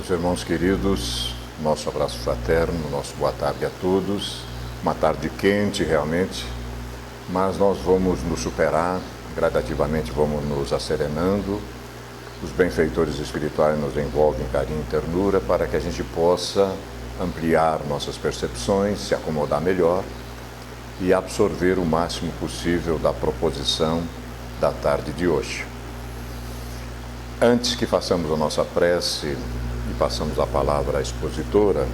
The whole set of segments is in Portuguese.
Meus irmãos queridos, nosso abraço fraterno, nosso boa tarde a todos. Uma tarde quente realmente, mas nós vamos nos superar, gradativamente vamos nos acerenando. Os benfeitores espirituais nos envolvem em carinho e ternura para que a gente possa ampliar nossas percepções, se acomodar melhor e absorver o máximo possível da proposição da tarde de hoje. Antes que façamos a nossa prece e passamos a palavra à expositora,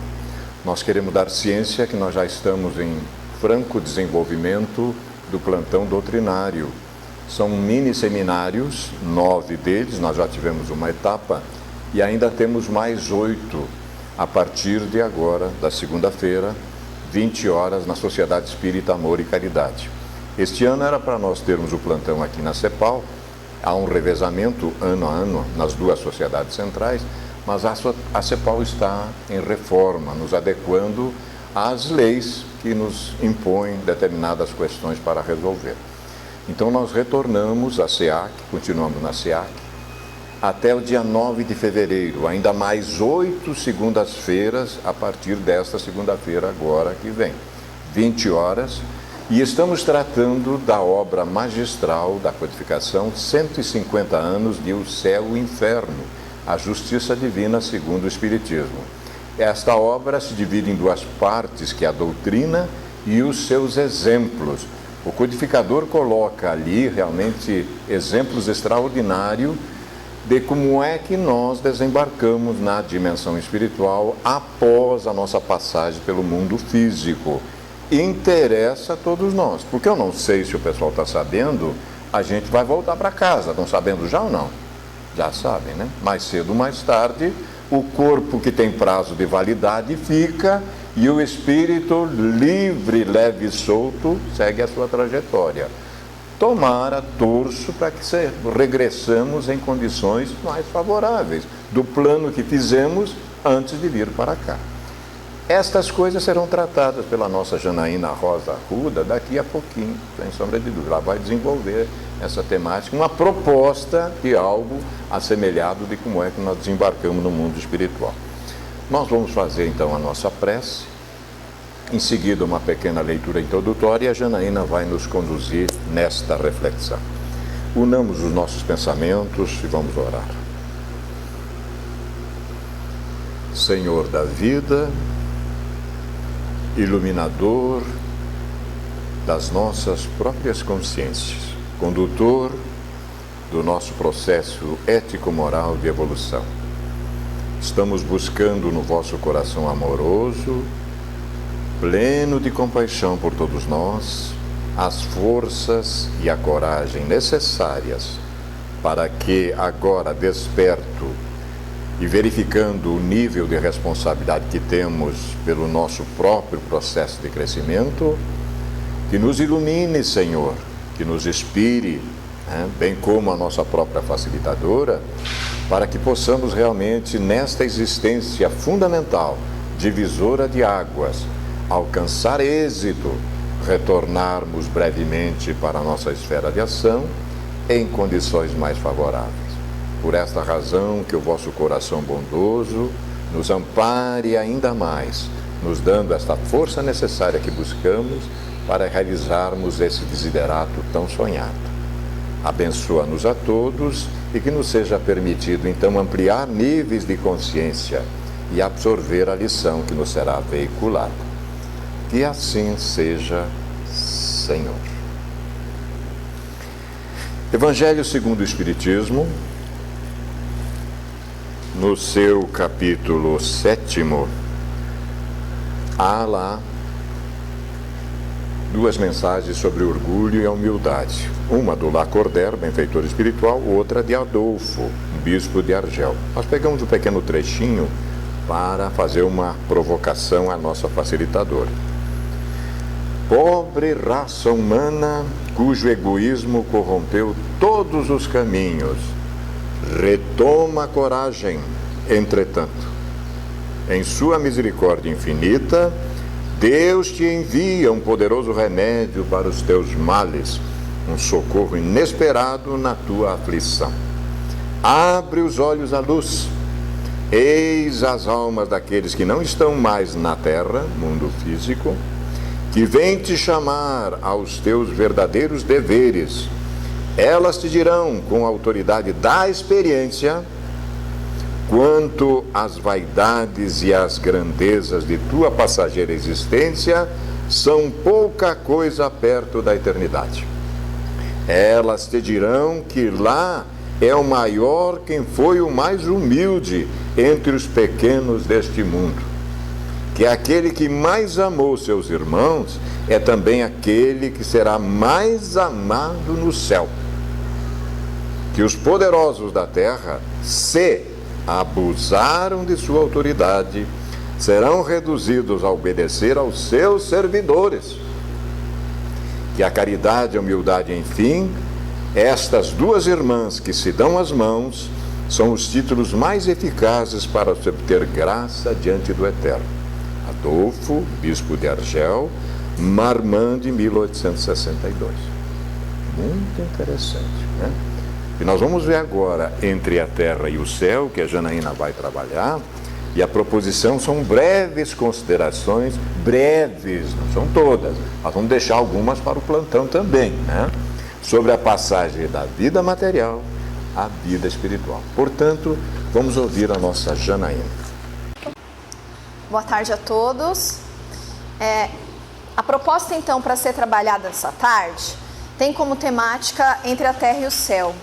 nós queremos dar ciência que nós já estamos em franco desenvolvimento do plantão doutrinário. São mini seminários, 9 deles, nós já tivemos uma etapa e ainda temos mais 8 a partir de agora, da segunda-feira, 20 horas, na Sociedade Espírita Amor e Caridade. Este ano era para nós termos o plantão aqui na CEPAL. Há um revezamento ano a ano nas duas sociedades centrais, mas a CEPAL está em reforma, nos adequando às leis que nos impõem determinadas questões para resolver. Então nós retornamos à SEAC, continuamos na SEAC, até o dia 9 de fevereiro, ainda mais 8 segundas-feiras a partir desta segunda-feira agora que vem, 20 horas, e estamos tratando da obra magistral da codificação, 150 anos de O Céu e o Inferno, a Justiça Divina segundo o Espiritismo. Esta obra se divide em duas partes, que é a doutrina e os seus exemplos. O codificador coloca ali realmente exemplos extraordinários de como é que nós desembarcamos na dimensão espiritual após a nossa passagem pelo mundo físico. Interessa a todos nós, porque eu não sei se o pessoal está sabendo, a gente vai voltar para casa, estão sabendo já ou não? Já sabem, né? Mais cedo ou mais tarde, o corpo que tem prazo de validade fica e o espírito livre, leve e solto segue a sua trajetória. Tomara, torço para que regressamos em condições mais favoráveis do plano que fizemos antes de vir para cá. Estas coisas serão tratadas pela nossa Janaína Rosa Arruda daqui a pouquinho, sem sombra de dúvida. Ela vai desenvolver essa temática, uma proposta de algo assemelhado de como é que nós desembarcamos no mundo espiritual. Nós vamos fazer então a nossa prece, em seguida uma pequena leitura introdutória e a Janaína vai nos conduzir nesta reflexão. Unamos os nossos pensamentos e vamos orar. Senhor da vida, iluminador das nossas próprias consciências, condutor do nosso processo ético-moral de evolução. Estamos buscando no vosso coração amoroso, pleno de compaixão por todos nós, as forças e a coragem necessárias para que, agora desperto e verificando o nível de responsabilidade que temos pelo nosso próprio processo de crescimento, que nos ilumine, Senhor, que nos inspire, bem como a nossa própria facilitadora, para que possamos realmente, nesta existência fundamental, divisora de águas, alcançar êxito, retornarmos brevemente para a nossa esfera de ação em condições mais favoráveis. Por esta razão, que o vosso coração bondoso nos ampare ainda mais, nos dando esta força necessária que buscamos para realizarmos esse desiderato tão sonhado. Abençoa-nos a todos e que nos seja permitido, então, ampliar níveis de consciência e absorver a lição que nos será veiculada. Que assim seja, Senhor. Evangelho segundo o Espiritismo, no seu capítulo 7º, há lá duas mensagens sobre orgulho e a humildade. Uma do Lacordaire, benfeitor espiritual, outra de Adolfo, bispo de Argel. Nós pegamos um pequeno trechinho para fazer uma provocação à nossa facilitadora. Pobre raça humana, cujo egoísmo corrompeu todos os caminhos, retoma a coragem, entretanto. Em sua misericórdia infinita, Deus te envia um poderoso remédio para os teus males, um socorro inesperado na tua aflição. Abre os olhos à luz, Eis as almas daqueles que não estão mais na terra, mundo físico, que vêm te chamar aos teus verdadeiros deveres. Elas te dirão com a autoridade da experiência quanto às vaidades e às grandezas de tua passageira existência são pouca coisa perto da eternidade. Elas te dirão que lá é o maior quem foi o mais humilde entre os pequenos deste mundo, que aquele que mais amou seus irmãos é também aquele que será mais amado no céu. Que os poderosos da terra, se abusaram de sua autoridade, serão reduzidos a obedecer aos seus servidores. Que a caridade e a humildade, enfim, estas duas irmãs que se dão as mãos, são os títulos mais eficazes para se obter graça diante do Eterno. Adolfo, bispo de Argel, Marmande, 1862. Muito interessante, né? E nós vamos ver agora entre a terra e o céu, que a Janaína vai trabalhar, e a proposição são breves considerações, breves, não são todas, nós vamos deixar algumas para o plantão também, né? Sobre a passagem da vida material à vida espiritual. Portanto, vamos ouvir a nossa Janaína. Boa tarde a todos. A proposta, então, para ser trabalhada essa tarde, tem como temática entre a terra e o céu.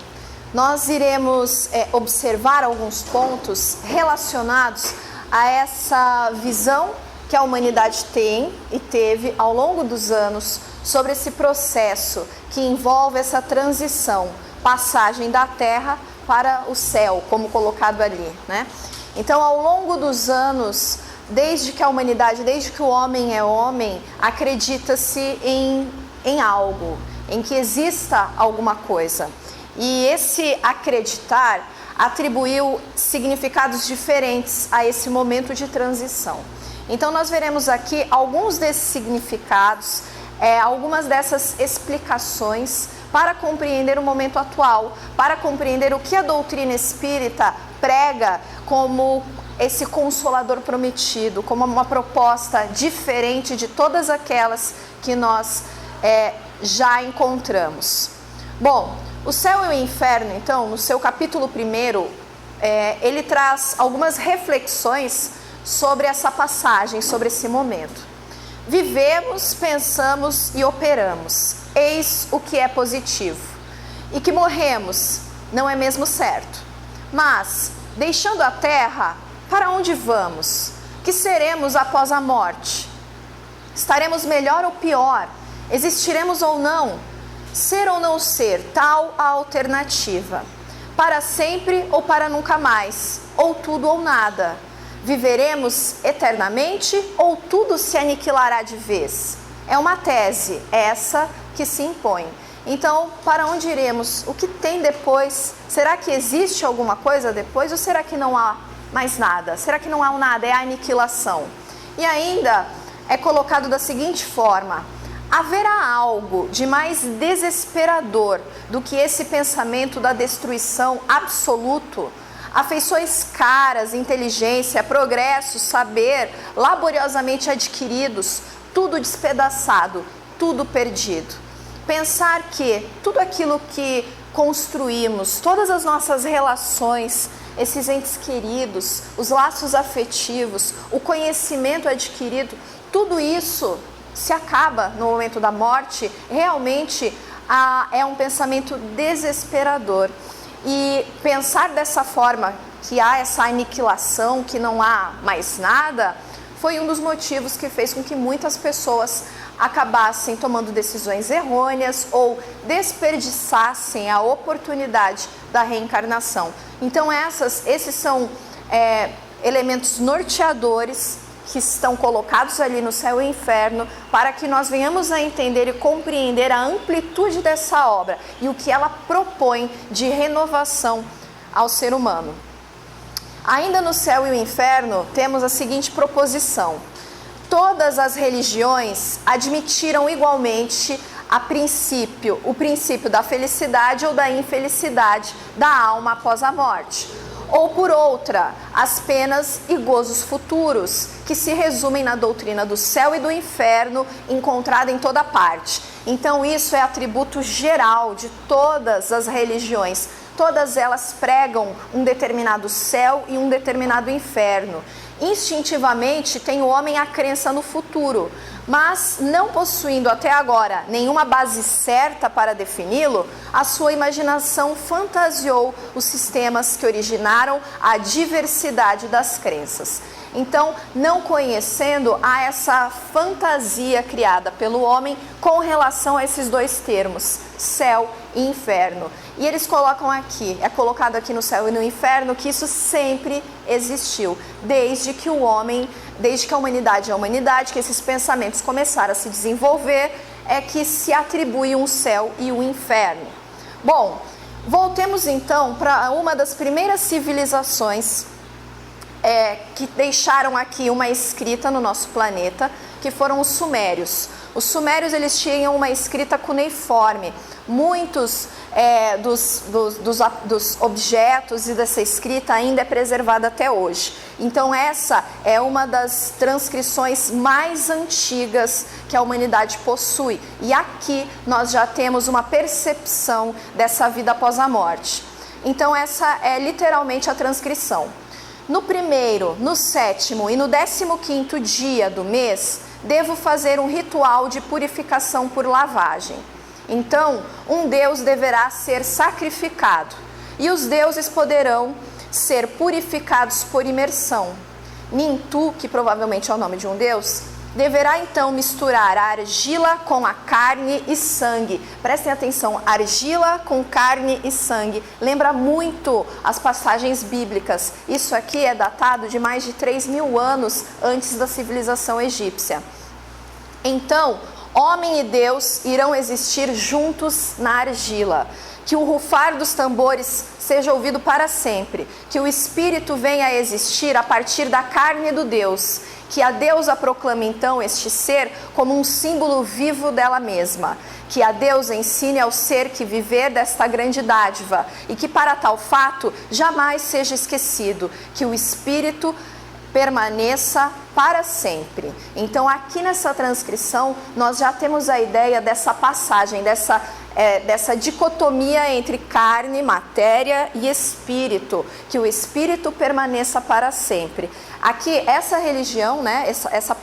Nós iremos observar alguns pontos relacionados a essa visão que a humanidade tem e teve ao longo dos anos sobre esse processo que envolve essa transição, passagem da terra para o céu, como colocado ali, né? Então, ao longo dos anos, desde que a humanidade, desde que o homem é homem, acredita-se em algo, em que exista alguma coisa. E esse acreditar atribuiu significados diferentes a esse momento de transição. Então nós veremos aqui alguns desses significados, algumas dessas explicações para compreender o momento atual, para compreender o que a doutrina espírita prega como esse consolador prometido, como uma proposta diferente de todas aquelas que nós já encontramos. Bom, o céu e o inferno, então, no seu capítulo 1, ele traz algumas reflexões sobre essa passagem, sobre esse momento. Vivemos, pensamos e operamos, eis o que é positivo. E que morremos, não é mesmo certo. Mas, deixando a terra, para onde vamos? Que seremos após a morte? Estaremos melhor ou pior? Existiremos ou não? Ser ou não ser, tal a alternativa. Para sempre ou para nunca mais, ou tudo ou nada. Viveremos eternamente ou tudo se aniquilará de vez? É uma tese, essa que se impõe. Então, para onde iremos? O que tem depois? Será que existe alguma coisa depois ou será que não há mais nada? Será que não há um nada? É a aniquilação. E ainda é colocado da seguinte forma: haverá algo de mais desesperador do que esse pensamento da destruição absoluto? Afeições caras, inteligência, progresso, saber, laboriosamente adquiridos, tudo despedaçado, tudo perdido. Pensar que tudo aquilo que construímos, todas as nossas relações, esses entes queridos, os laços afetivos, o conhecimento adquirido, tudo isso se acaba no momento da morte, realmente é um pensamento desesperador. E pensar dessa forma, que há essa aniquilação, que não há mais nada, foi um dos motivos que fez com que muitas pessoas acabassem tomando decisões errôneas ou desperdiçassem a oportunidade da reencarnação. Então esses são elementos norteadores que estão colocados ali no céu e inferno, para que nós venhamos a entender e compreender a amplitude dessa obra e o que ela propõe de renovação ao ser humano. Ainda no céu e o inferno, temos a seguinte proposição: todas as religiões admitiram igualmente o princípio da felicidade ou da infelicidade da alma após a morte. ou por outra, as penas e gozos futuros, que se resumem na doutrina do céu e do inferno, encontrada em toda parte. Então isso é atributo geral de todas as religiões. Todas elas pregam um determinado céu e um determinado inferno. Instintivamente tem o homem a crença no futuro, mas não possuindo até agora nenhuma base certa para defini-lo, a sua imaginação fantasiou os sistemas que originaram a diversidade das crenças. Então, não conhecendo, há essa fantasia criada pelo homem com relação a esses dois termos, céu e inferno. E eles colocam aqui, é colocado aqui no céu e no inferno, que isso sempre existiu, desde que o homem, desde que a humanidade é a humanidade, que esses pensamentos começaram a se desenvolver, é que se atribui um céu e um inferno. Bom, voltemos então para uma das primeiras civilizações que deixaram aqui uma escrita no nosso planeta, que foram os sumérios. Os sumérios, eles tinham uma escrita cuneiforme. Muitos dos objetos e dessa escrita ainda é preservada até hoje. Então essa é uma das transcrições mais antigas que a humanidade possui. E aqui nós já temos uma percepção dessa vida após a morte. Então essa é literalmente a transcrição. No primeiro, no sétimo e no 15º dia do mês, devo fazer um ritual de purificação por lavagem. Então, um deus deverá ser sacrificado, e os deuses poderão ser purificados por imersão. Nintu, que provavelmente é o nome de um deus, deverá então misturar a argila com a carne e sangue. Prestem atenção, argila com carne e sangue. Lembra muito as passagens bíblicas. Isso aqui é datado de mais de 3.000 anos antes da civilização egípcia. Então, homem e Deus irão existir juntos na argila. Que o rufar dos tambores seja ouvido para sempre. Que o Espírito venha a existir a partir da carne do Deus. Que a deusa proclame então este ser como um símbolo vivo dela mesma. Que a deusa ensine ao ser que viver desta grande dádiva. E que para tal fato jamais seja esquecido. Que o Espírito permaneça para sempre. Então aqui nessa transcrição nós já temos a ideia dessa passagem, dessa dicotomia entre carne, matéria e espírito, que o espírito permaneça para sempre. Aqui essa religião, né, essa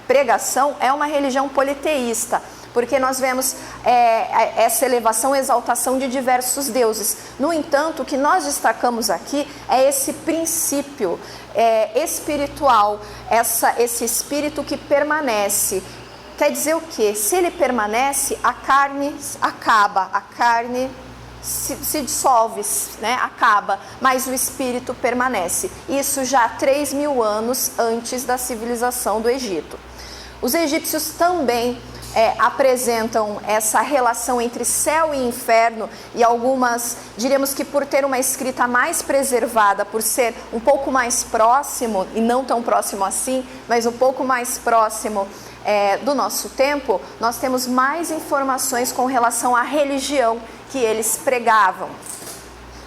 pregação é uma religião politeísta, porque nós vemos essa elevação e exaltação de diversos deuses. No entanto, o que nós destacamos aqui é esse princípio espiritual, esse espírito que permanece. Quer dizer o quê? Se ele permanece, a carne acaba, a carne se dissolve, né? Acaba, mas o espírito permanece. Isso já há 3.000 anos antes da civilização do Egito. Os egípcios também apresentam essa relação entre céu e inferno, e algumas, diríamos que por ter uma escrita mais preservada, por ser um pouco mais próximo, e não tão próximo assim, mas um pouco mais próximo do nosso tempo, nós temos mais informações com relação à religião que eles pregavam.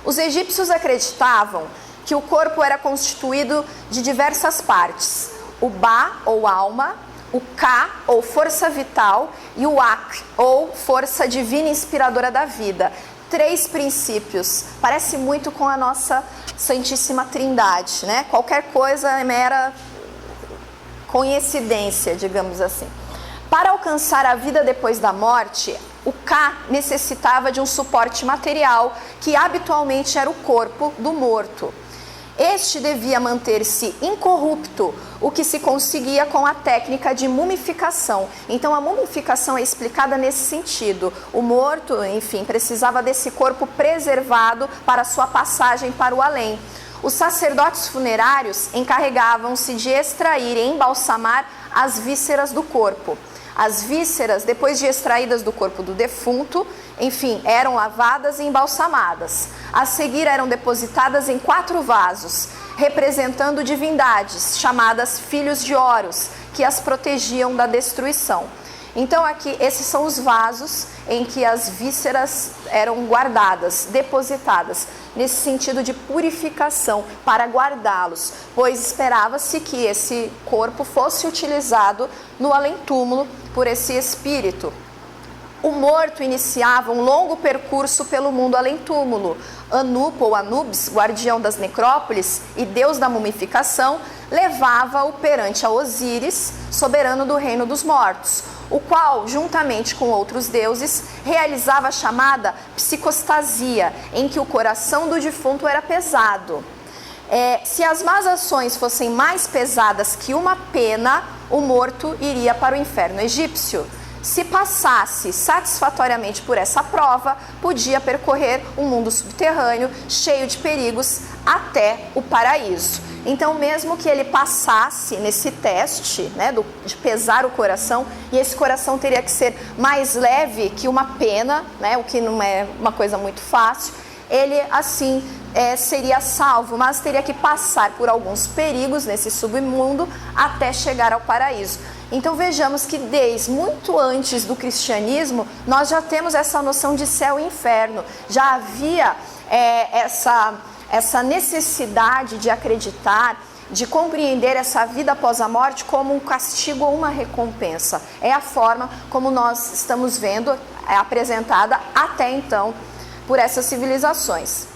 Os egípcios acreditavam que o corpo era constituído de diversas partes: o Ba, ou alma, o Ka, ou força vital, e o Ak, ou força divina inspiradora da vida. 3 princípios. Parece muito com a nossa Santíssima Trindade, né? Qualquer coisa é mera coincidência, digamos assim. Para alcançar a vida depois da morte, o Ka necessitava de um suporte material, que habitualmente era o corpo do morto. Este devia manter-se incorrupto, o que se conseguia com a técnica de mumificação. Então a mumificação é explicada nesse sentido. O morto, enfim, precisava desse corpo preservado para sua passagem para o além. Os sacerdotes funerários encarregavam-se de extrair e embalsamar as vísceras do corpo. As vísceras, depois de extraídas do corpo do defunto, enfim, eram lavadas e embalsamadas. A seguir eram depositadas em 4 vasos, representando divindades, chamadas filhos de Horus, que as protegiam da destruição. Então aqui, esses são os vasos em que as vísceras eram guardadas, depositadas, nesse sentido de purificação, para guardá-los, pois esperava-se que esse corpo fosse utilizado no além-túmulo por esse espírito. O morto iniciava um longo percurso pelo mundo além-túmulo. Anupo ou Anubis, guardião das necrópolis e deus da mumificação, levava-o perante a Osíris, soberano do reino dos mortos, o qual, juntamente com outros deuses, realizava a chamada psicostasia, em que o coração do defunto era pesado. Se as más ações fossem mais pesadas que uma pena, o morto iria para o inferno egípcio. Se passasse satisfatoriamente por essa prova, podia percorrer um mundo subterrâneo cheio de perigos até o paraíso. Então, mesmo que ele passasse nesse teste, né, de pesar o coração, e esse coração teria que ser mais leve que uma pena, né, o que não é uma coisa muito fácil, ele assim seria salvo, mas teria que passar por alguns perigos nesse submundo até chegar ao paraíso. Então vejamos que desde muito antes do cristianismo, nós já temos essa noção de céu e inferno. Já havia essa necessidade de acreditar, de compreender essa vida após a morte como um castigo ou uma recompensa. É a forma como nós estamos vendo apresentada até então por essas civilizações.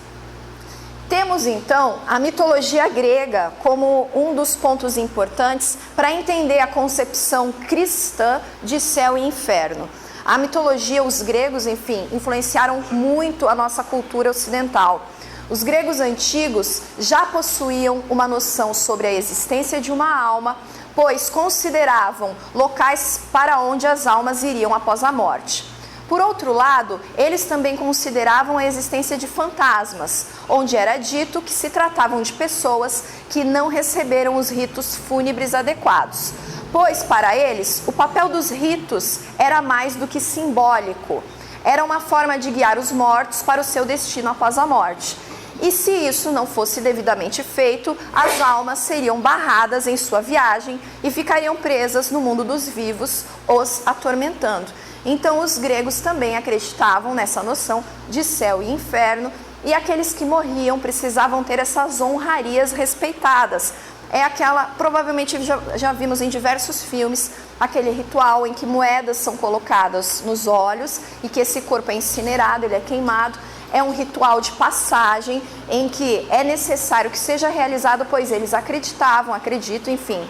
Temos então a mitologia grega como um dos pontos importantes para entender a concepção cristã de céu e inferno. A mitologia, os gregos, enfim, influenciaram muito a nossa cultura ocidental. Os gregos antigos já possuíam uma noção sobre a existência de uma alma, pois consideravam locais para onde as almas iriam após a morte. Por outro lado, eles também consideravam a existência de fantasmas, onde era dito que se tratavam de pessoas que não receberam os ritos fúnebres adequados, pois para eles o papel dos ritos era mais do que simbólico, era uma forma de guiar os mortos para o seu destino após a morte. E se isso não fosse devidamente feito, as almas seriam barradas em sua viagem e ficariam presas no mundo dos vivos, os atormentando. Então os gregos também acreditavam nessa noção de céu e inferno, e aqueles que morriam precisavam ter essas honrarias respeitadas. É aquela, provavelmente já vimos em diversos filmes, aquele ritual em que moedas são colocadas nos olhos e que esse corpo é incinerado, ele é queimado. É um ritual de passagem em que é necessário que seja realizado, pois eles acreditam, enfim,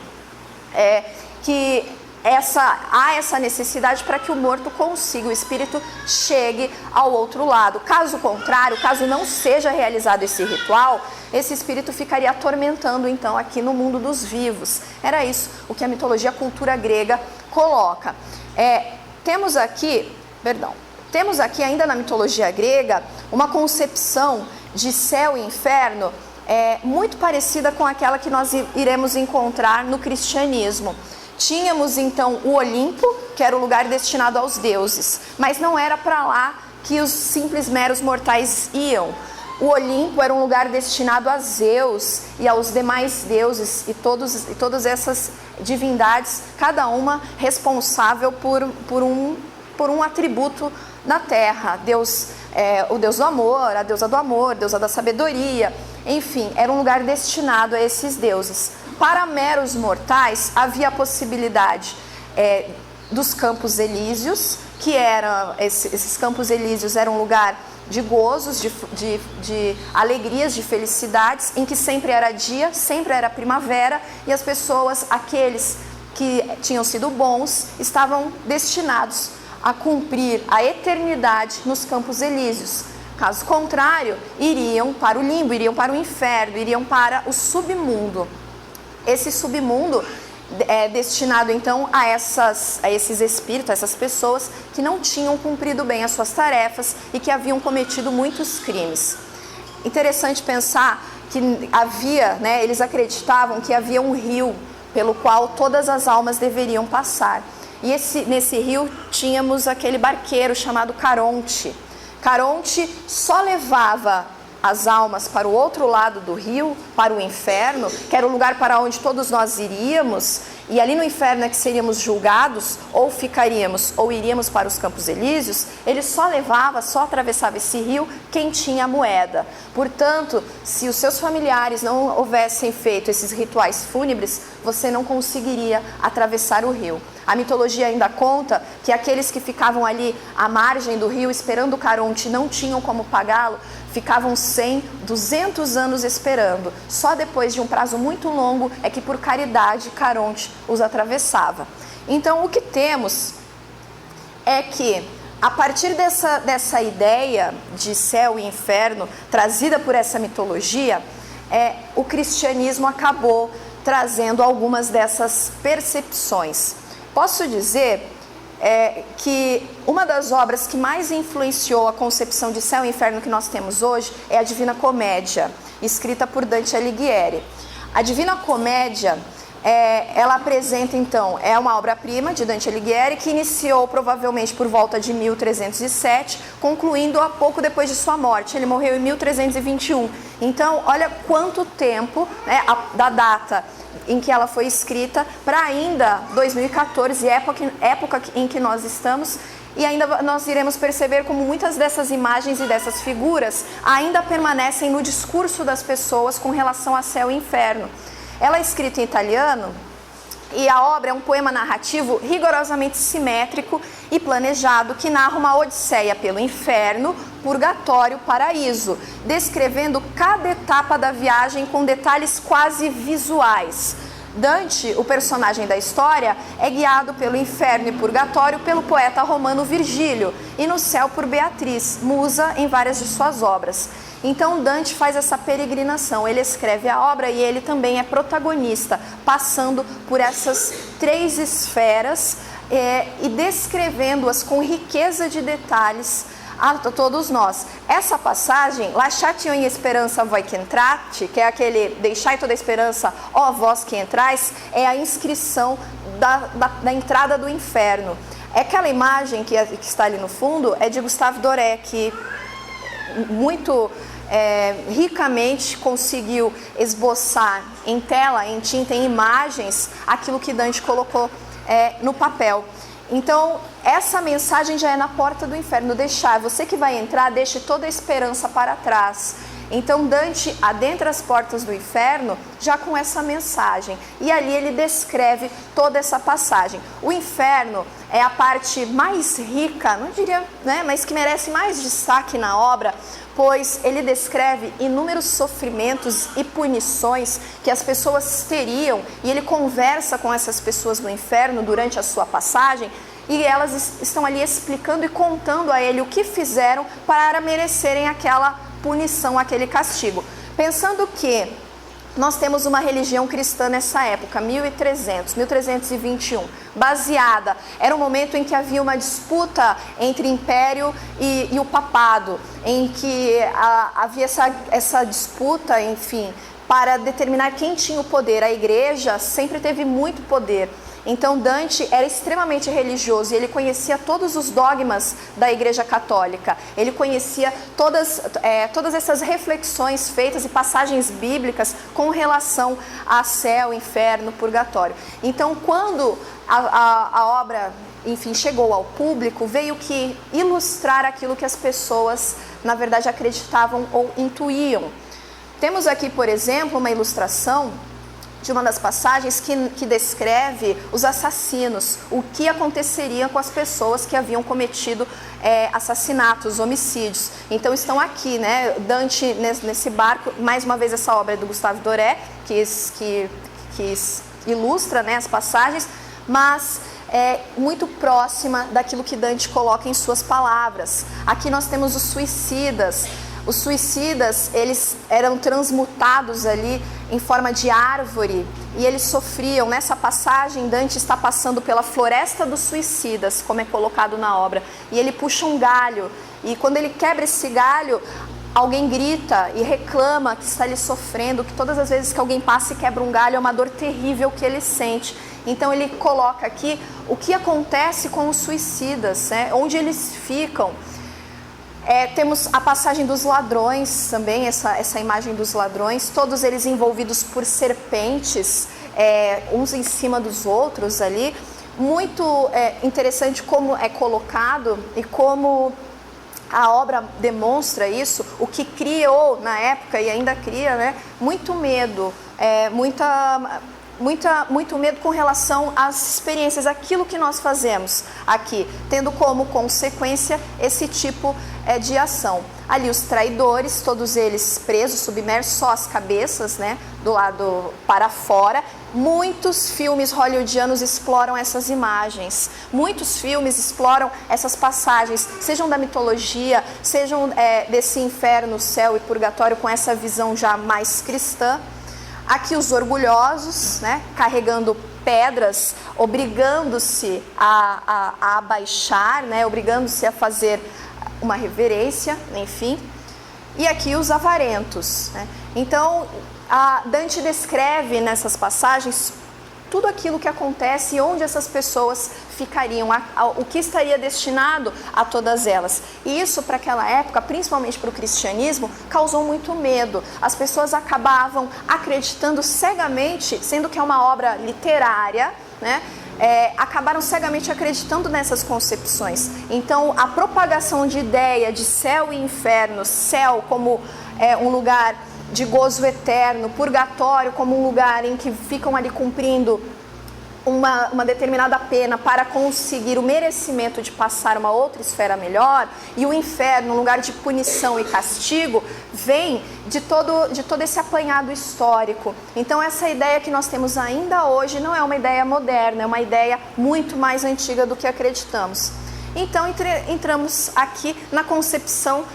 que há essa necessidade para que o morto consiga, o espírito chegue ao outro lado. Caso contrário, caso não seja realizado esse ritual, esse espírito ficaria atormentando então aqui no mundo dos vivos. Era isso o que a mitologia, a cultura grega coloca. Temos aqui ainda na mitologia grega uma concepção de céu e inferno muito parecida com aquela que nós iremos encontrar no cristianismo. Tínhamos então o Olimpo, que era o lugar destinado aos deuses, mas não era para lá que os simples meros mortais iam. O Olimpo era um lugar destinado a Zeus e aos demais deuses e todas essas divindades, cada uma responsável por um atributo na terra. O deus do amor, a deusa do amor, a deusa da sabedoria, enfim, era um lugar destinado a esses deuses. Para meros mortais, havia a possibilidade dos Campos Elíseos, que esses Campos Elíseos eram um lugar de gozos, de alegrias, de felicidades, em que sempre era dia, sempre era primavera, e as pessoas, aqueles que tinham sido bons, estavam destinados a cumprir a eternidade nos Campos Elíseos. Caso contrário, iriam para o limbo, iriam para o inferno, iriam para o submundo. Esse submundo é destinado então a esses espíritos, a essas pessoas que não tinham cumprido bem as suas tarefas e que haviam cometido muitos crimes. Interessante pensar que eles acreditavam que havia um rio pelo qual todas as almas deveriam passar. E nesse rio tínhamos aquele barqueiro chamado Caronte. Caronte só levava as almas para o outro lado do rio, para o inferno, que era o lugar para onde todos nós iríamos, e ali no inferno é que seríamos julgados, ou ficaríamos, ou iríamos para os Campos Elíseos, ele só atravessava esse rio quem tinha a moeda. Portanto, se os seus familiares não houvessem feito esses rituais fúnebres, você não conseguiria atravessar o rio. A mitologia ainda conta que aqueles que ficavam ali à margem do rio esperando o Caronte não tinham como pagá-lo, ficavam 100, 200 anos esperando. Só depois de um prazo muito longo é que por caridade Caronte os atravessava. Então o que temos é que a partir dessa ideia de céu e inferno trazida por essa mitologia, o cristianismo acabou trazendo algumas dessas percepções. Posso dizer que uma das obras que mais influenciou a concepção de céu e inferno que nós temos hoje é a Divina Comédia, escrita por Dante Alighieri. A Divina Comédia, ela apresenta então, é uma obra-prima de Dante Alighieri que iniciou provavelmente por volta de 1307, concluindo a pouco depois de sua morte. Ele morreu em 1321. Então, olha quanto tempo, né, da data em que ela foi escrita para ainda 2014, época em que nós estamos, e ainda nós iremos perceber como muitas dessas imagens e dessas figuras ainda permanecem no discurso das pessoas com relação a céu e inferno. Ela é escrita em italiano e a obra é um poema narrativo rigorosamente simétrico e planejado que narra uma odisseia pelo inferno, purgatório, paraíso, descrevendo cada etapa da viagem com detalhes quase visuais. Dante, o personagem da história, é guiado pelo inferno e purgatório pelo poeta romano Virgílio e no céu por Beatriz, musa em várias de suas obras. Então Dante faz essa peregrinação, ele escreve a obra e ele também é protagonista, passando por essas 3 esferas e descrevendo-as com riqueza de detalhes a todos nós. Essa passagem, Lasciate ogni speranza voi che entrate, que é aquele deixai toda a esperança, ó vós que entrais, é a inscrição da entrada do inferno. Aquela imagem que está ali no fundo é de Gustave Doré, que muito ricamente conseguiu esboçar em tela, em tinta, em imagens, aquilo que Dante colocou no papel. Então, essa mensagem já é na porta do inferno, deixar, você que vai entrar, deixe toda a esperança para trás. Então Dante adentra as portas do inferno já com essa mensagem, e ali ele descreve toda essa passagem. O inferno é a parte mais rica, não diria, né, mas que merece mais destaque na obra, pois ele descreve inúmeros sofrimentos e punições que as pessoas teriam, e ele conversa com essas pessoas no inferno durante a sua passagem, e elas estão ali explicando e contando a ele o que fizeram para merecerem aquela punição, aquele castigo. Pensando que nós temos uma religião cristã nessa época, 1321, baseada, era um momento em que havia uma disputa entre império e o papado, em que havia essa disputa, enfim, para determinar quem tinha o poder. A igreja sempre teve muito poder. Então Dante era extremamente religioso e ele conhecia todos os dogmas da Igreja Católica. Ele conhecia todas essas reflexões feitas e passagens bíblicas com relação a céu, inferno, purgatório. Então, quando a obra, enfim, chegou ao público, veio que ilustrar aquilo que as pessoas, na verdade, acreditavam ou intuíam. Temos aqui, por exemplo, uma ilustração de uma das passagens que descreve os assassinos, o que aconteceria com as pessoas que haviam cometido assassinatos, homicídios. Então estão aqui, né, Dante nesse barco, mais uma vez essa obra é do Gustave Doré, que ilustra, né, as passagens, mas muito próxima daquilo que Dante coloca em suas palavras. Aqui nós temos os suicidas. Os suicidas, eles eram transmutados ali em forma de árvore e eles sofriam. Nessa passagem, Dante está passando pela floresta dos suicidas, como é colocado na obra, e ele puxa um galho, e quando ele quebra esse galho, alguém grita e reclama que está ali sofrendo, que todas as vezes que alguém passa e quebra um galho é uma dor terrível que ele sente. Então ele coloca aqui o que acontece com os suicidas, né? Onde eles ficam. Temos a passagem dos ladrões também, essa imagem dos ladrões, todos eles envolvidos por serpentes, uns em cima dos outros ali. Muito interessante como é colocado e como a obra demonstra isso, o que criou na época e ainda cria, né, muito medo, muito medo com relação às experiências, aquilo que nós fazemos aqui, tendo como consequência esse tipo de ação. Ali os traidores, todos eles presos, submersos, só as cabeças, né, do lado para fora. Muitos filmes hollywoodianos exploram essas imagens, muitos filmes exploram essas passagens, sejam da mitologia, sejam desse inferno, céu e purgatório, com essa visão já mais cristã. Aqui os orgulhosos, né, carregando pedras, obrigando-se a abaixar, né, obrigando-se a fazer uma reverência, enfim. E aqui os avarentos, né? Então, Dante descreve nessas passagens tudo aquilo que acontece e onde essas pessoas ficariam, o que estaria destinado a todas elas. E isso, para aquela época, principalmente para o cristianismo, causou muito medo. As pessoas acabavam acreditando cegamente, sendo que é uma obra literária, né? Acabaram cegamente acreditando nessas concepções. Então, a propagação de ideia de céu e inferno, céu como um lugar de gozo eterno, purgatório como um lugar em que ficam ali cumprindo uma determinada pena para conseguir o merecimento de passar uma outra esfera melhor, e o inferno, um lugar de punição e castigo, vem de todo esse apanhado histórico. Então essa ideia que nós temos ainda hoje não é uma ideia moderna, é uma ideia muito mais antiga do que acreditamos. Então entramos aqui na concepção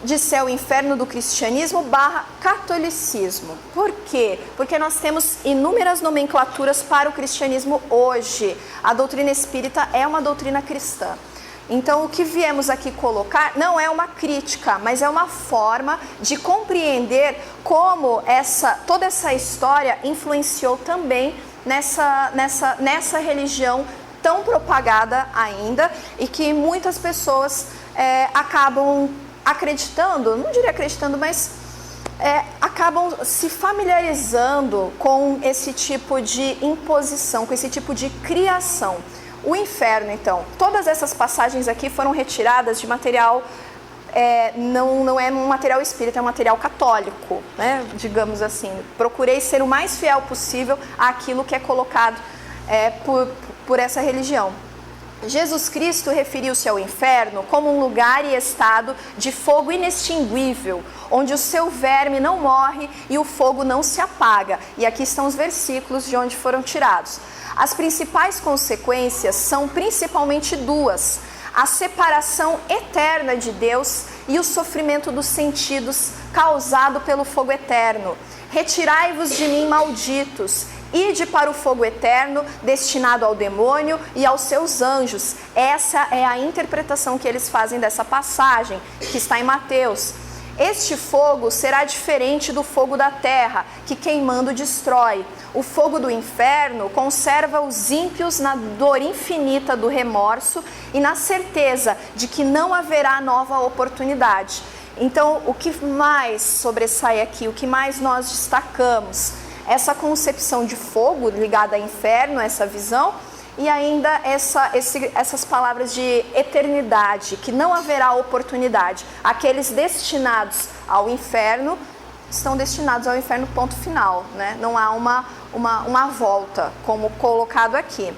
de céu e inferno do cristianismo / catolicismo. Por quê? Porque nós temos inúmeras nomenclaturas para o cristianismo hoje. A doutrina espírita é uma doutrina cristã. Então, o que viemos aqui colocar não é uma crítica, mas é uma forma de compreender como toda essa história influenciou também nessa religião tão propagada ainda, e que muitas pessoas acabam acreditando, não diria acreditando, mas acabam se familiarizando com esse tipo de imposição, com esse tipo de criação. O inferno, então, todas essas passagens aqui foram retiradas de material, não é um material espírita, é um material católico, né? Digamos assim. Procurei ser o mais fiel possível àquilo que é colocado por essa religião. Jesus Cristo referiu-se ao inferno como um lugar e estado de fogo inextinguível, onde o seu verme não morre e o fogo não se apaga. E aqui estão os versículos de onde foram tirados. As principais consequências são principalmente duas: a separação eterna de Deus e o sofrimento dos sentidos causado pelo fogo eterno. Retirai-vos de mim, malditos, ide para o fogo eterno, destinado ao demônio e aos seus anjos. Essa é a interpretação que eles fazem dessa passagem, que está em Mateus. Este fogo será diferente do fogo da terra, que queimando destrói. O fogo do inferno conserva os ímpios na dor infinita do remorso e na certeza de que não haverá nova oportunidade. Então, o que mais sobressai aqui, o que mais nós destacamos? Essa concepção de fogo ligada ao inferno, essa visão, e ainda essas palavras de eternidade, que não haverá oportunidade. Aqueles destinados ao inferno estão destinados ao inferno, ponto final, né? Não há uma volta, como colocado aqui.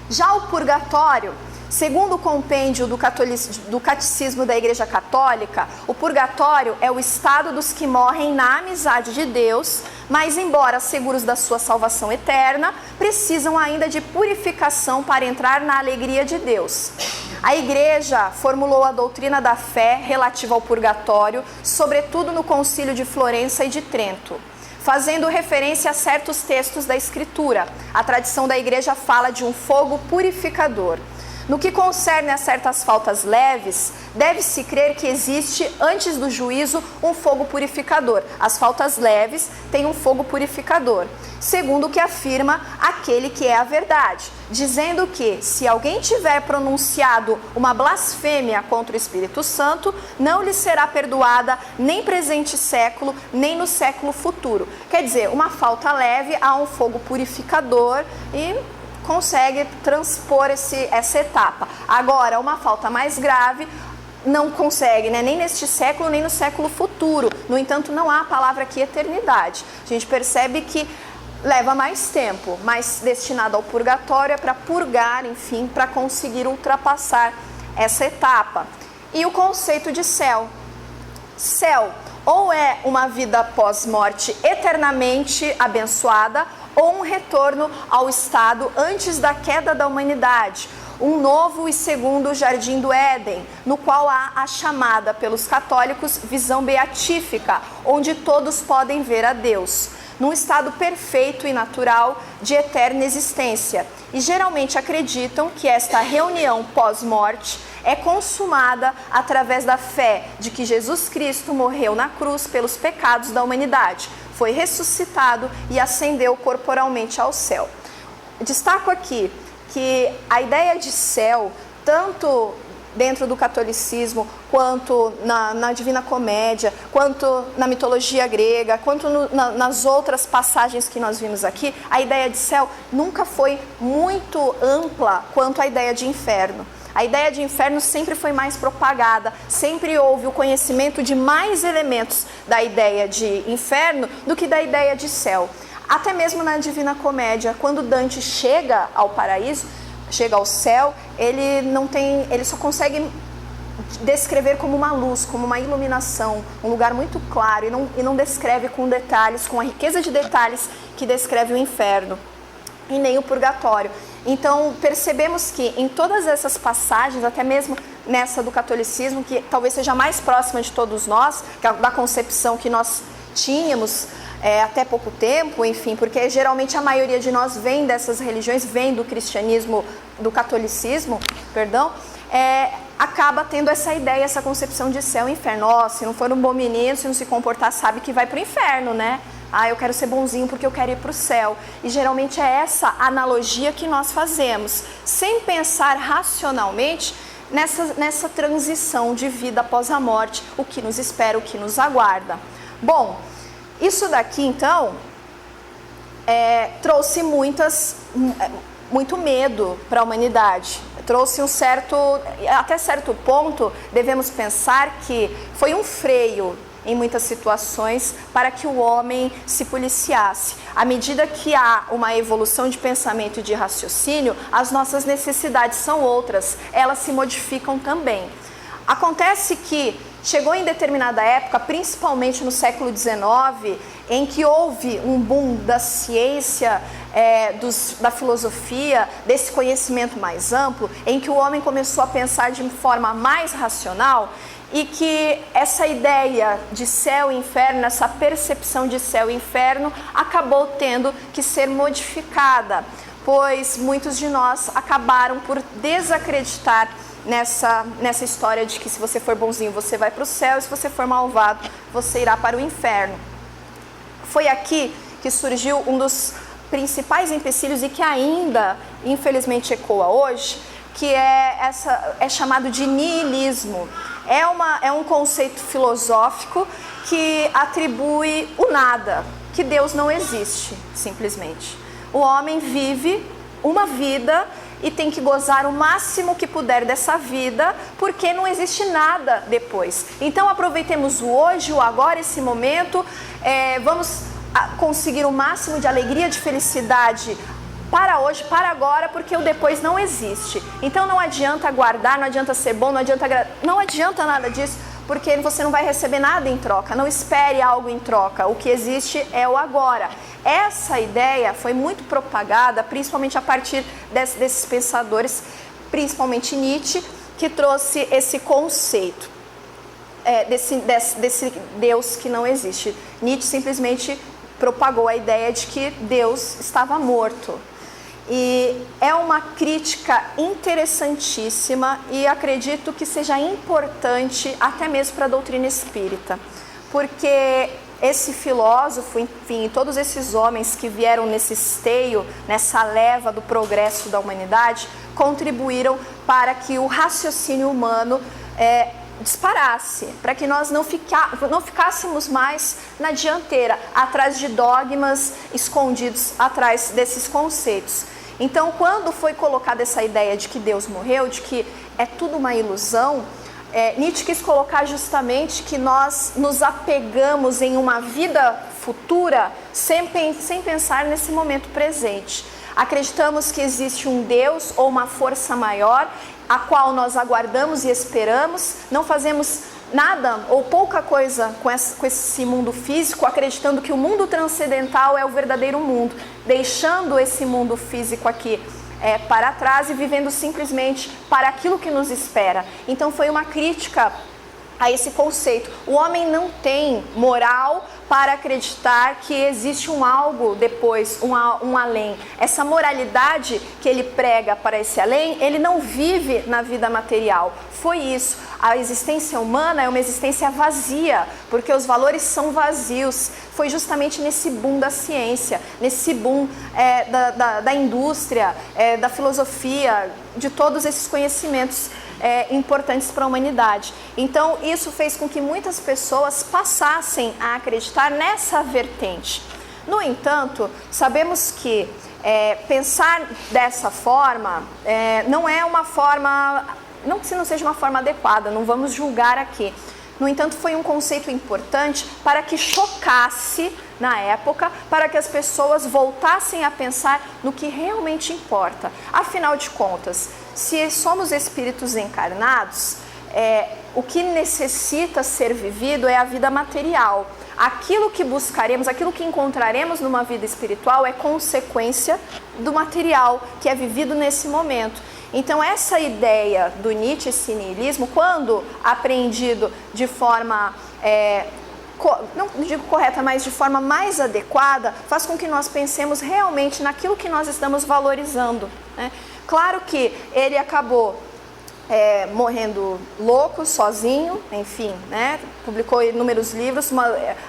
Já o purgatório, segundo o compêndio do Catecismo da Igreja Católica, o purgatório é o estado dos que morrem na amizade de Deus, mas embora seguros da sua salvação eterna, precisam ainda de purificação para entrar na alegria de Deus. A Igreja formulou a doutrina da fé relativa ao purgatório, sobretudo no Concílio de Florença e de Trento, fazendo referência a certos textos da Escritura. A tradição da Igreja fala de um fogo purificador. No que concerne a certas faltas leves, deve-se crer que existe, antes do juízo, um fogo purificador. As faltas leves têm um fogo purificador, segundo o que afirma aquele que é a verdade, dizendo que, se alguém tiver pronunciado uma blasfêmia contra o Espírito Santo, não lhe será perdoada nem presente século, nem no século futuro. Quer dizer, uma falta leve há um fogo purificador e consegue transpor essa etapa. Agora, uma falta mais grave não consegue, né? Nem neste século, nem no século futuro. No entanto, não há a palavra aqui eternidade. A gente percebe que leva mais tempo, mas destinado ao purgatório é para purgar, enfim, para conseguir ultrapassar essa etapa. E o conceito de céu. Céu ou é uma vida pós-morte eternamente abençoada, ou um retorno ao estado antes da queda da humanidade, um novo e segundo jardim do Éden, no qual há a chamada pelos católicos visão beatífica, onde todos podem ver a Deus, num estado perfeito e natural de eterna existência. E geralmente acreditam que esta reunião pós-morte é consumada através da fé de que Jesus Cristo morreu na cruz pelos pecados da humanidade, foi ressuscitado e ascendeu corporalmente ao céu. Destaco aqui que a ideia de céu, tanto dentro do catolicismo, quanto na Divina Comédia, quanto na mitologia grega, quanto nas outras passagens que nós vimos aqui, a ideia de céu nunca foi muito ampla quanto a ideia de inferno. A ideia de inferno sempre foi mais propagada, sempre houve o conhecimento de mais elementos da ideia de inferno do que da ideia de céu. Até mesmo na Divina Comédia, quando Dante chega ao paraíso, chega ao céu, ele só consegue descrever como uma luz, como uma iluminação, um lugar muito claro, e não descreve com detalhes, com a riqueza de detalhes que descreve o inferno e nem o purgatório. Então percebemos que em todas essas passagens, até mesmo nessa do catolicismo, que talvez seja mais próxima de todos nós, da concepção que nós tínhamos até pouco tempo, enfim, porque geralmente a maioria de nós vem dessas religiões, vem do cristianismo, do catolicismo, perdão, acaba tendo essa ideia, essa concepção de céu e inferno. Oh, se não for um bom menino, se não se comportar, sabe que vai para o inferno, né? Ah, eu quero ser bonzinho porque eu quero ir para o céu. E geralmente é essa analogia que nós fazemos, sem pensar racionalmente nessa transição de vida após a morte, o que nos espera, o que nos aguarda. Bom, isso daqui então trouxe muito medo para a humanidade. Trouxe até certo ponto, devemos pensar que foi um freio em muitas situações para que o homem se policiasse. À medida que há uma evolução de pensamento e de raciocínio, as nossas necessidades são outras, elas se modificam também. Acontece que chegou em determinada época, principalmente no século XIX, em que houve um boom da ciência, da filosofia, desse conhecimento mais amplo, em que o homem começou a pensar de forma mais racional, e que essa ideia de céu e inferno, essa percepção de céu e inferno, acabou tendo que ser modificada, pois muitos de nós acabaram por desacreditar nessa história de que se você for bonzinho você vai para o céu, e se você for malvado você irá para o inferno. Foi aqui que surgiu um dos principais empecilhos e que ainda infelizmente ecoa hoje, que é chamado de niilismo. É um conceito filosófico que atribui o nada, que Deus não existe, simplesmente. O homem vive uma vida e tem que gozar o máximo que puder dessa vida, porque não existe nada depois. Então aproveitemos o hoje, o agora, esse momento, vamos conseguir o máximo de alegria, de felicidade para hoje, para agora, porque o depois não existe. Então não adianta aguardar, não adianta ser bom, não adianta nada disso, porque você não vai receber nada em troca. Não espere algo em troca, o que existe é o agora. Essa ideia foi muito propagada, principalmente a partir desses pensadores, principalmente Nietzsche, que trouxe esse conceito desse Deus que não existe. Nietzsche simplesmente propagou a ideia de que Deus estava morto. E é uma crítica interessantíssima e acredito que seja importante até mesmo para a doutrina espírita, porque esse filósofo, enfim, todos esses homens que vieram nesse esteio, nessa leva do progresso da humanidade, contribuíram para que o raciocínio humano disparasse, para que nós não ficássemos mais na dianteira, atrás de dogmas escondidos atrás desses conceitos. Então, quando foi colocada essa ideia de que Deus morreu, de que é tudo uma ilusão, Nietzsche quis colocar justamente que nós nos apegamos em uma vida futura sem pensar nesse momento presente. Acreditamos que existe um Deus ou uma força maior, a qual nós aguardamos e esperamos, não fazemos nada ou pouca coisa com esse mundo físico, acreditando que o mundo transcendental é o verdadeiro mundo, deixando esse mundo físico aqui para trás e vivendo simplesmente para aquilo que nos espera. Então foi uma crítica a esse conceito. O homem não tem moral para acreditar que existe um algo depois, um além. Essa moralidade que ele prega para esse além, ele não vive na vida material. Foi isso. A existência humana é uma existência vazia, porque os valores são vazios. Foi justamente nesse boom da ciência, nesse boom da indústria, da filosofia, de todos esses conhecimentos importantes para a humanidade. Então, isso fez com que muitas pessoas passassem a acreditar nessa vertente. No entanto, sabemos que pensar dessa forma não é uma forma, não que não seja uma forma adequada, não vamos julgar aqui. No entanto, foi um conceito importante para que chocasse na época, para que as pessoas voltassem a pensar no que realmente importa. Afinal de contas, se somos espíritos encarnados, o que necessita ser vivido é a vida material. Aquilo que buscaremos, aquilo que encontraremos numa vida espiritual é consequência do material que é vivido nesse momento. Então essa ideia do Nietzsche, esse niilismo, quando apreendido de forma, não digo correta, mas de forma mais adequada, faz com que nós pensemos realmente naquilo que nós estamos valorizando, né? Claro que ele acabou morrendo louco, sozinho, enfim, né? Publicou inúmeros livros,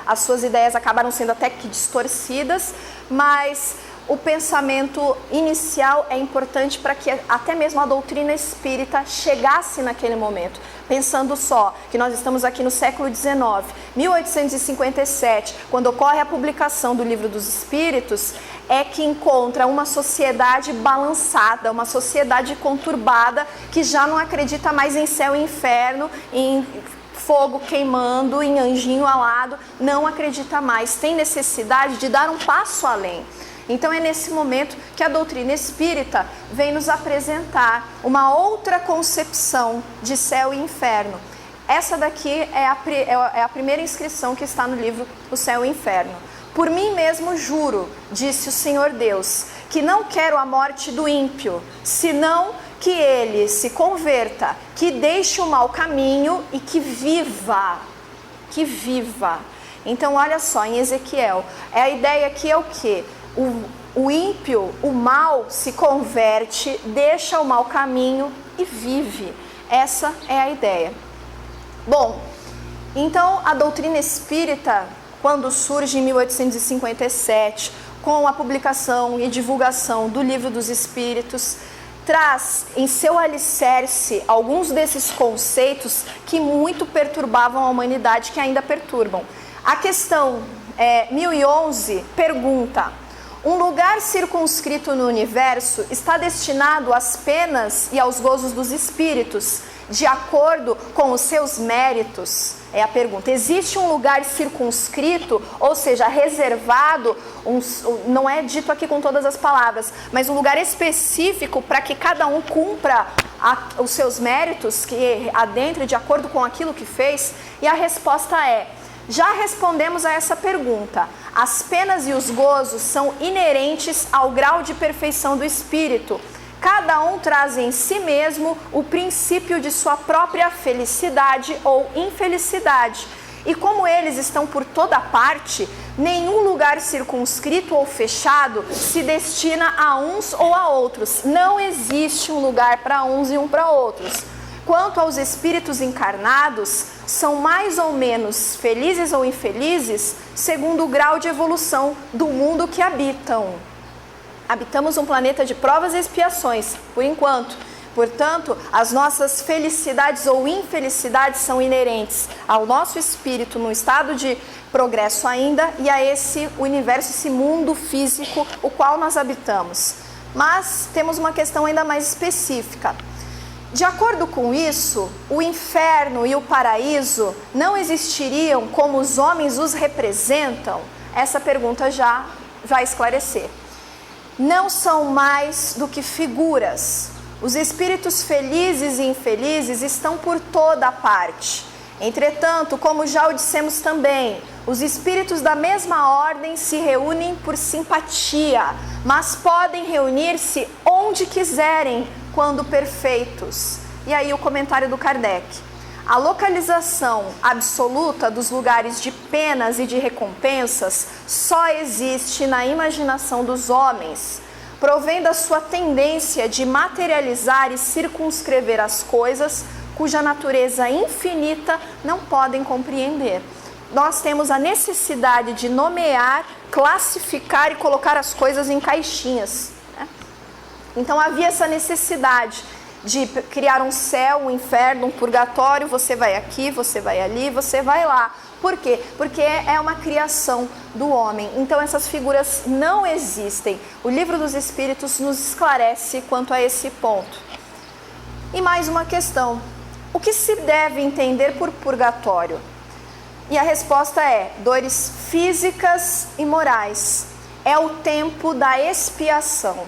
as suas ideias acabaram sendo até que distorcidas, mas o pensamento inicial é importante para que até mesmo a doutrina espírita chegasse naquele momento. Pensando só que nós estamos aqui no século XIX, 1857, quando ocorre a publicação do Livro dos Espíritos, é que encontra uma sociedade balançada, uma sociedade conturbada, que já não acredita mais em céu e inferno, em fogo queimando, em anjinho alado, não acredita mais, tem necessidade de dar um passo além. Então é nesse momento que a doutrina espírita vem nos apresentar uma outra concepção de céu e inferno. Essa daqui é a primeira inscrição que está no livro O Céu e o Inferno. Por mim mesmo juro, disse o Senhor Deus, que não quero a morte do ímpio, senão que ele se converta, que deixe o mau caminho e que viva. Que viva. Então olha só, em Ezequiel, a ideia aqui é o quê? O ímpio, o mal, se converte, deixa o mau caminho e vive. Essa é a ideia. Bom, então a doutrina espírita, quando surge em 1857, com a publicação e divulgação do Livro dos Espíritos, traz em seu alicerce alguns desses conceitos que muito perturbavam a humanidade, que ainda perturbam. A questão 1011 pergunta: um lugar circunscrito no universo está destinado às penas e aos gozos dos espíritos, de acordo com os seus méritos? É a pergunta. Existe um lugar circunscrito, ou seja, reservado, não é dito aqui com todas as palavras, mas um lugar específico para que cada um cumpra os seus méritos, que adentre de acordo com aquilo que fez? E a resposta é: já respondemos a essa pergunta. As penas e os gozos são inerentes ao grau de perfeição do espírito. Cada um traz em si mesmo o princípio de sua própria felicidade ou infelicidade. E como eles estão por toda parte, nenhum lugar circunscrito ou fechado se destina a uns ou a outros. Não existe um lugar para uns e um para outros. Quanto aos espíritos encarnados, são mais ou menos felizes ou infelizes segundo o grau de evolução do mundo que habitam. Habitamos um planeta de provas e expiações, por enquanto. Portanto, as nossas felicidades ou infelicidades são inerentes ao nosso espírito no estado de progresso ainda e a esse universo, esse mundo físico, o qual nós habitamos. Mas temos uma questão ainda mais específica. De acordo com isso, o inferno e o paraíso não existiriam como os homens os representam? Essa pergunta já vai esclarecer. Não são mais do que figuras. Os espíritos felizes e infelizes estão por toda parte. Entretanto, como já o dissemos também, os espíritos da mesma ordem se reúnem por simpatia, mas podem reunir-se onde quiserem, quando perfeitos. E aí o comentário do Kardec. A localização absoluta dos lugares de penas e de recompensas só existe na imaginação dos homens, provém da sua tendência de materializar e circunscrever as coisas cuja natureza infinita não podem compreender. Nós temos a necessidade de nomear, classificar e colocar as coisas em caixinhas, né? Então havia essa necessidade de criar um céu, um inferno, um purgatório, você vai aqui, você vai ali, você vai lá. Por quê? Porque é uma criação do homem. Então essas figuras não existem. O Livro dos Espíritos nos esclarece quanto a esse ponto. E mais uma questão. O que se deve entender por purgatório? E a resposta é: dores físicas e morais. É o tempo da expiação.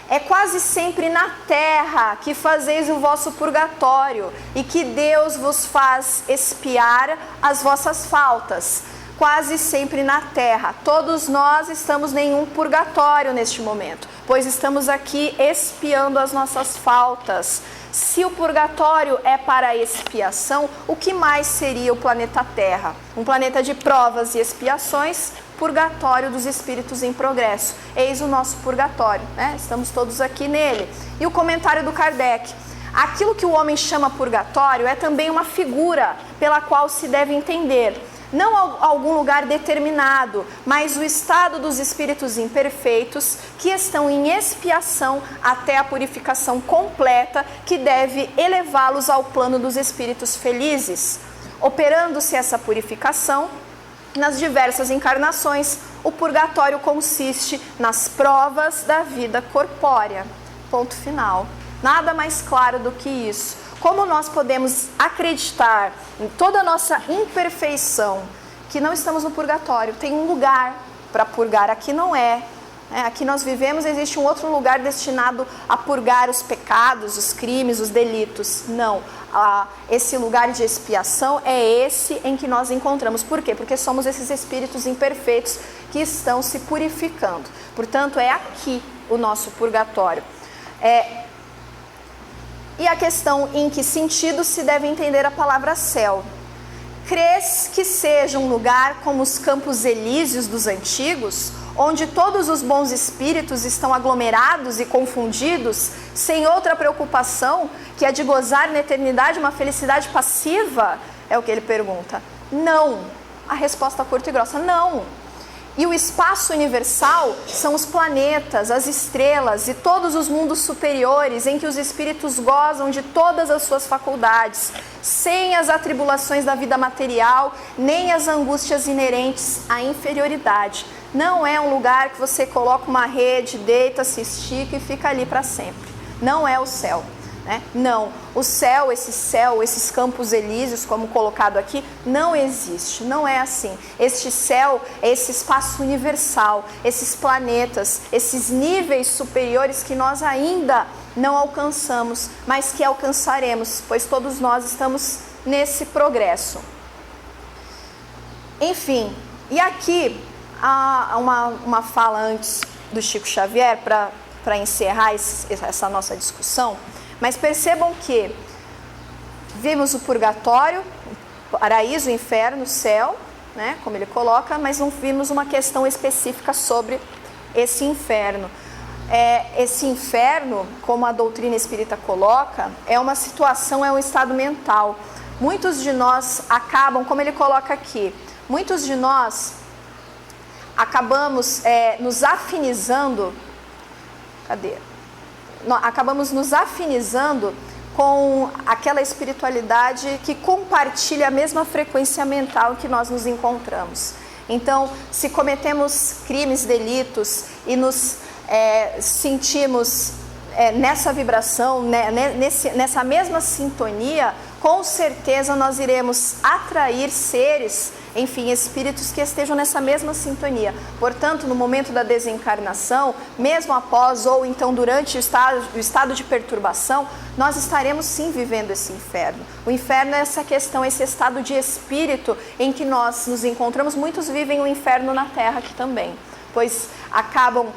É quase sempre na terra que fazeis o vosso purgatório e que Deus vos faz expiar as vossas faltas. Quase sempre na terra. Todos nós estamos em um purgatório neste momento, pois estamos aqui expiando as nossas faltas. Se o purgatório é para a expiação, o que mais seria o planeta Terra? Um planeta de provas e expiações, purgatório dos espíritos em progresso. Eis o nosso purgatório, né? Estamos todos aqui nele. E o comentário do Kardec. Aquilo que o homem chama purgatório é também uma figura pela qual se deve entender. Não algum lugar determinado, mas o estado dos espíritos imperfeitos que estão em expiação até a purificação completa, que deve elevá-los ao plano dos espíritos felizes. Operando-se essa purificação, nas diversas encarnações, o purgatório consiste nas provas da vida corpórea. Ponto final. Nada mais claro do que isso. Como nós podemos acreditar em toda a nossa imperfeição, que não estamos no purgatório? Tem um lugar para purgar, aqui não é. Aqui nós vivemos, existe um outro lugar destinado a purgar os pecados, os crimes, os delitos. Não, esse lugar de expiação é esse em que nós encontramos. Por quê? Porque somos esses espíritos imperfeitos que estão se purificando. Portanto, é aqui o nosso purgatório. E a questão em que sentido se deve entender a palavra céu? Crês que seja um lugar como os campos elíseos dos antigos, onde todos os bons espíritos estão aglomerados e confundidos, sem outra preocupação que a de gozar na eternidade uma felicidade passiva? É o que ele pergunta. Não. A resposta curta e grossa, não. E o espaço universal são os planetas, as estrelas e todos os mundos superiores em que os espíritos gozam de todas as suas faculdades, sem as atribulações da vida material, nem as angústias inerentes à inferioridade. Não é um lugar que você coloca uma rede, deita, se estica e fica ali para sempre. Não é o céu. Não, o céu, esses campos elíseos, como colocado aqui, não existe, não é assim. Este céu é esse espaço universal, esses planetas, esses níveis superiores que nós ainda não alcançamos, mas que alcançaremos, pois todos nós estamos nesse progresso. Enfim, e aqui há uma fala antes do Chico Xavier, para encerrar essa nossa discussão. Mas percebam que vimos o purgatório, paraíso, inferno, céu, né, como ele coloca, mas não vimos uma questão específica sobre esse inferno. Esse inferno, como a doutrina espírita coloca, é uma situação, é um estado mental. Muitos de nós acabam, como ele coloca aqui, muitos de nós acabamos nos afinizando, acabamos nos afinizando com aquela espiritualidade que compartilha a mesma frequência mental que nós nos encontramos. Então, se cometemos crimes, delitos e nos sentimos nessa vibração, nessa mesma sintonia, com certeza nós iremos atrair seres, enfim, espíritos que estejam nessa mesma sintonia. Portanto, no momento da desencarnação, mesmo após ou então durante o estado de perturbação, nós estaremos sim vivendo esse inferno. O inferno é essa questão, esse estado de espírito em que nós nos encontramos. Muitos vivem o inferno na Terra aqui também, pois acabam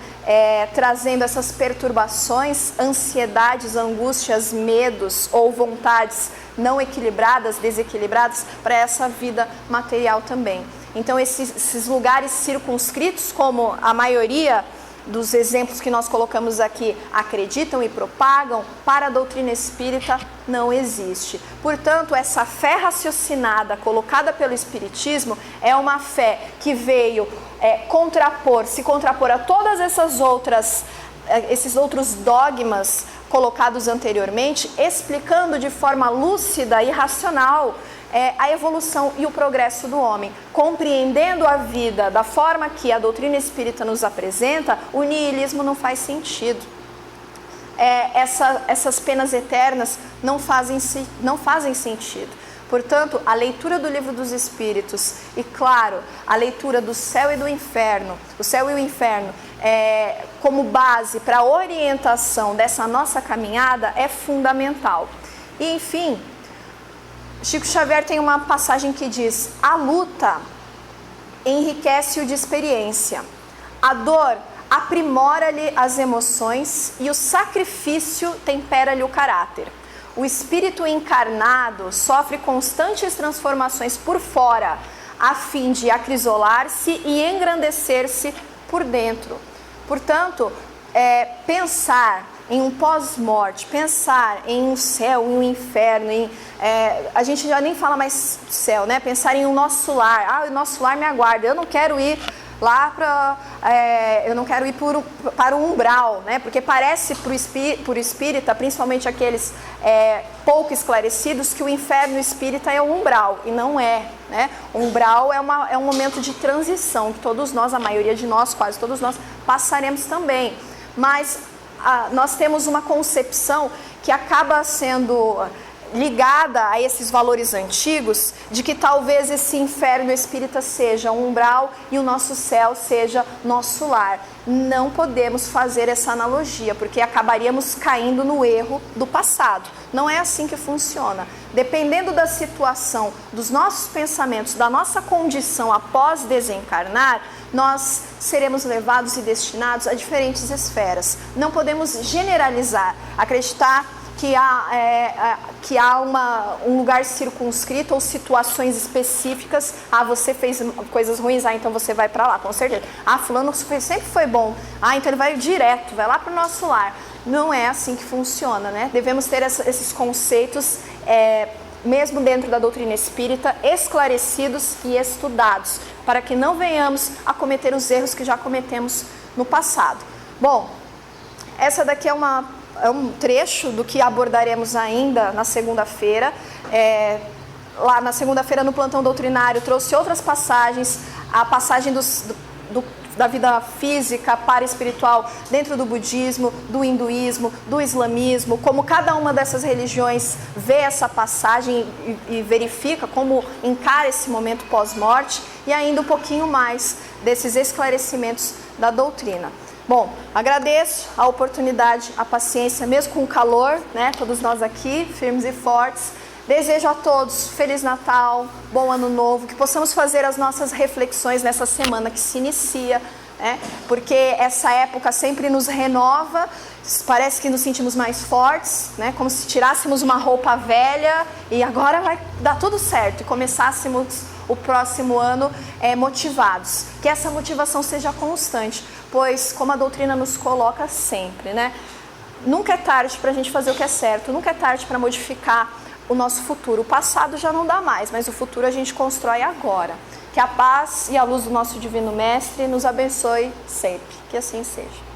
trazendo essas perturbações, ansiedades, angústias, medos ou vontades não equilibradas, desequilibradas para essa vida material também. Então esses lugares circunscritos, como a maioria dos exemplos que nós colocamos aqui acreditam e propagam, para a doutrina espírita não existe. Portanto, essa fé raciocinada colocada pelo Espiritismo é uma fé que veio se contrapor a todas esses outros dogmas colocados anteriormente, explicando de forma lúcida e racional a evolução e o progresso do homem. Compreendendo a vida da forma que a doutrina espírita nos apresenta, o niilismo não faz sentido. Essas penas eternas não fazem sentido. Portanto, a leitura do Livro dos Espíritos e, claro, a leitura do céu e do inferno, o céu e o inferno, como base para a orientação dessa nossa caminhada é fundamental. E, enfim, Chico Xavier tem uma passagem que diz: a luta enriquece-o de experiência, a dor aprimora-lhe as emoções e o sacrifício tempera-lhe o caráter. O espírito encarnado sofre constantes transformações por fora, a fim de acrisolar-se e engrandecer-se por dentro. Portanto, pensar em um pós-morte, pensar em um céu, em um inferno, a gente já nem fala mais céu, né? Pensar em um nosso lar, o nosso lar me aguarda, eu não quero ir lá eu não quero ir para o umbral, né? Porque parece por espírita, principalmente aqueles pouco esclarecidos, que o inferno espírita é o umbral, e não é, né? O umbral é um momento de transição, que todos nós, a maioria de nós, quase todos nós, passaremos também. Mas nós temos uma concepção que acaba sendo ligada a esses valores antigos, de que talvez esse inferno espírita seja um umbral e o nosso céu seja nosso lar. Não podemos fazer essa analogia, porque acabaríamos caindo no erro do passado. Não é assim que funciona. Dependendo da situação, dos nossos pensamentos, da nossa condição após desencarnar, nós seremos levados e destinados a diferentes esferas. Não podemos generalizar, acreditar que há um lugar circunscrito ou situações específicas. Você fez coisas ruins, então você vai para lá, com certeza. Fulano sempre foi bom, então ele vai direto, vai lá para o nosso lar. Não é assim que funciona, né? Devemos ter esses conceitos, mesmo dentro da doutrina espírita, esclarecidos e estudados, para que não venhamos a cometer os erros que já cometemos no passado. Bom, essa daqui é um trecho do que abordaremos ainda na segunda-feira. Lá na segunda-feira, no plantão doutrinário, trouxe outras passagens, a passagem da vida física para espiritual dentro do budismo, do hinduísmo, do islamismo, como cada uma dessas religiões vê essa passagem e verifica como encara esse momento pós-morte, e ainda um pouquinho mais desses esclarecimentos da doutrina. Bom, agradeço a oportunidade, a paciência, mesmo com o calor, né? Todos nós aqui, firmes e fortes. Desejo a todos Feliz Natal, bom Ano Novo, que possamos fazer as nossas reflexões nessa semana que se inicia né? Porque essa época sempre nos renova, parece que nos sentimos mais fortes, né? Como se tirássemos uma roupa velha e agora vai dar tudo certo e começássemos o próximo ano motivados. Que essa motivação seja constante, pois como a doutrina nos coloca sempre, né? Nunca é tarde para a gente fazer o que é certo, nunca é tarde para modificar o nosso futuro. O passado já não dá mais, mas o futuro a gente constrói agora. Que a paz e a luz do nosso Divino Mestre nos abençoe sempre. Que assim seja.